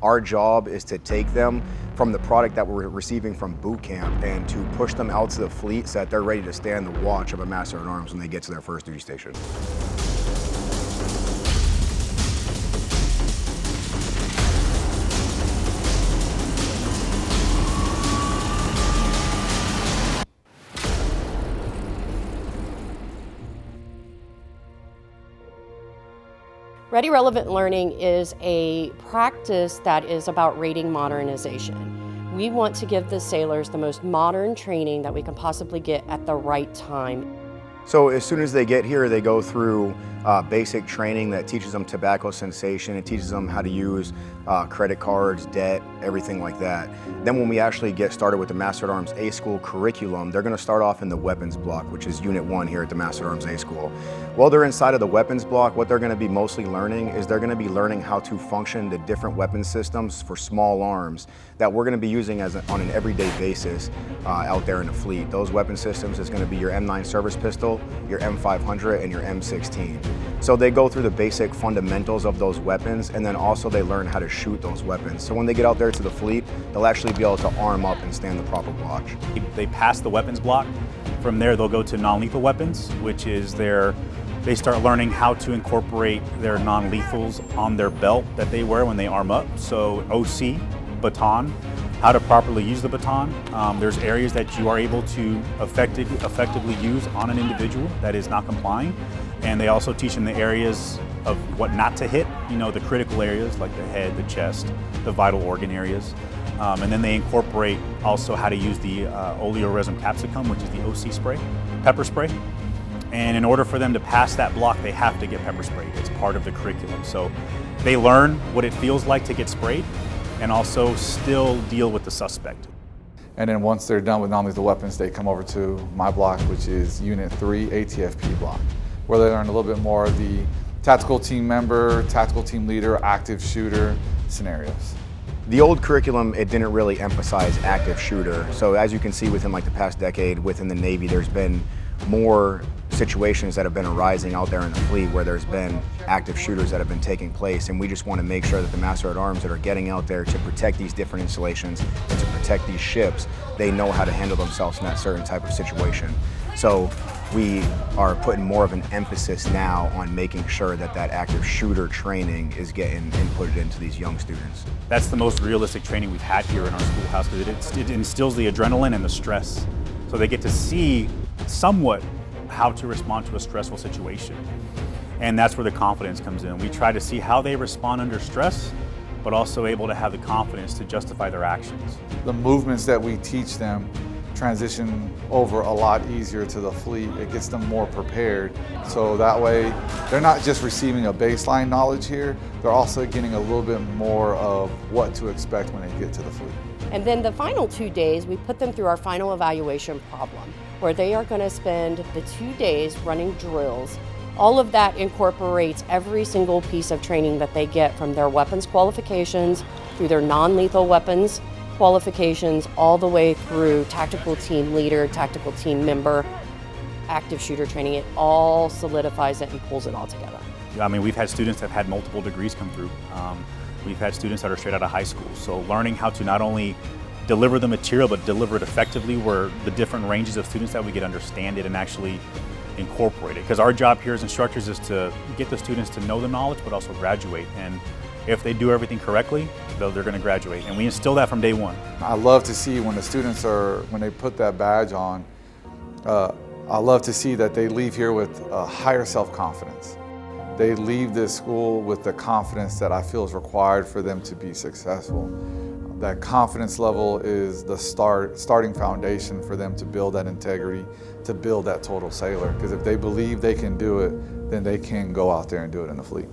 Our job is to take them from the product that we're receiving from boot camp and to push them out to the fleet so that they're ready to stand the watch of a Master at Arms when they get to their first duty station. Ready Relevant Learning is a practice that is about rating modernization. We want to give the sailors the most modern training that we can possibly get at the right time. So as soon as they get here, they go through basic training that teaches them tobacco cessation. It teaches them how to use credit cards, debt, everything like that. Then when we actually get started with the Master at Arms A School curriculum, they're going to start off in the weapons block, which is Unit 1 here at the Master at Arms A School. While they're inside of the weapons block, what they're going to be mostly learning is they're going to be learning how to function the different weapon systems for small arms that we're going to be using on an everyday basis out there in the fleet. Those weapon systems is going to be your M9 service pistol, your M500, and your M16. So they go through the basic fundamentals of those weapons, and then also they learn how to shoot those weapons. So when they get out there to the fleet, they'll actually be able to arm up and stand the proper watch. They pass the weapons block. From there, they'll go to non-lethal weapons, which is they start learning how to incorporate their non-lethals on their belt that they wear when they arm up. So OC, baton, how to properly use the baton. There's areas that you are able to effectively use on an individual that is not complying. And they also teach them the areas of what not to hit, the critical areas like the head, the chest, the vital organ areas. And then they incorporate also how to use the oleoresin capsicum, which is the OC spray, pepper spray. And in order for them to pass that block, they have to get pepper sprayed. It's part of the curriculum. So they learn what it feels like to get sprayed and also still deal with the suspect. And then once they're done with non-lethal weapons, they come over to my block, which is Unit 3 ATFP block, where they learn a little bit more of the tactical team member, tactical team leader, active shooter scenarios. The old curriculum, it didn't really emphasize active shooter. So as you can see within like the past decade within the Navy, there's been more situations that have been arising out there in the fleet where there's been active shooters that have been taking place, and we just want to make sure that the Master at Arms that are getting out there to protect these different installations and to protect these ships, they know how to handle themselves in that certain type of situation. So we are putting more of an emphasis now on making sure that that active shooter training is getting inputted into these young students. That's the most realistic training we've had here in our schoolhouse because it instills the adrenaline and the stress. So they get to see somewhat how to respond to a stressful situation. And that's where the confidence comes in. We try to see how they respond under stress, but also able to have the confidence to justify their actions. The movements that we teach them transition over a lot easier to the fleet. It gets them more prepared. So that way, they're not just receiving a baseline knowledge here, they're also getting a little bit more of what to expect when they get to the fleet. And then the final 2 days, we put them through our final evaluation problem, where they are going to spend the 2 days running drills. All of that incorporates every single piece of training that they get from their weapons qualifications, through their non-lethal weapons qualifications, all the way through tactical team leader, tactical team member, active shooter training. It all solidifies it and pulls it all together. I mean, we've had students that have had multiple degrees come through. We've had students that are straight out of high school. So learning how to not only deliver the material, but deliver it effectively, where the different ranges of students that we get understand it and actually incorporate it. Because our job here as instructors is to get the students to know the knowledge, but also graduate. And if they do everything correctly, they're going to graduate. And we instill that from day one. I love to see when the students when they put that badge on, I love to see that they leave here with a higher self-confidence. They leave this school with the confidence that I feel is required for them to be successful. That confidence level is the starting foundation for them to build that integrity, to build that total sailor. Because if they believe they can do it, then they can go out there and do it in the fleet.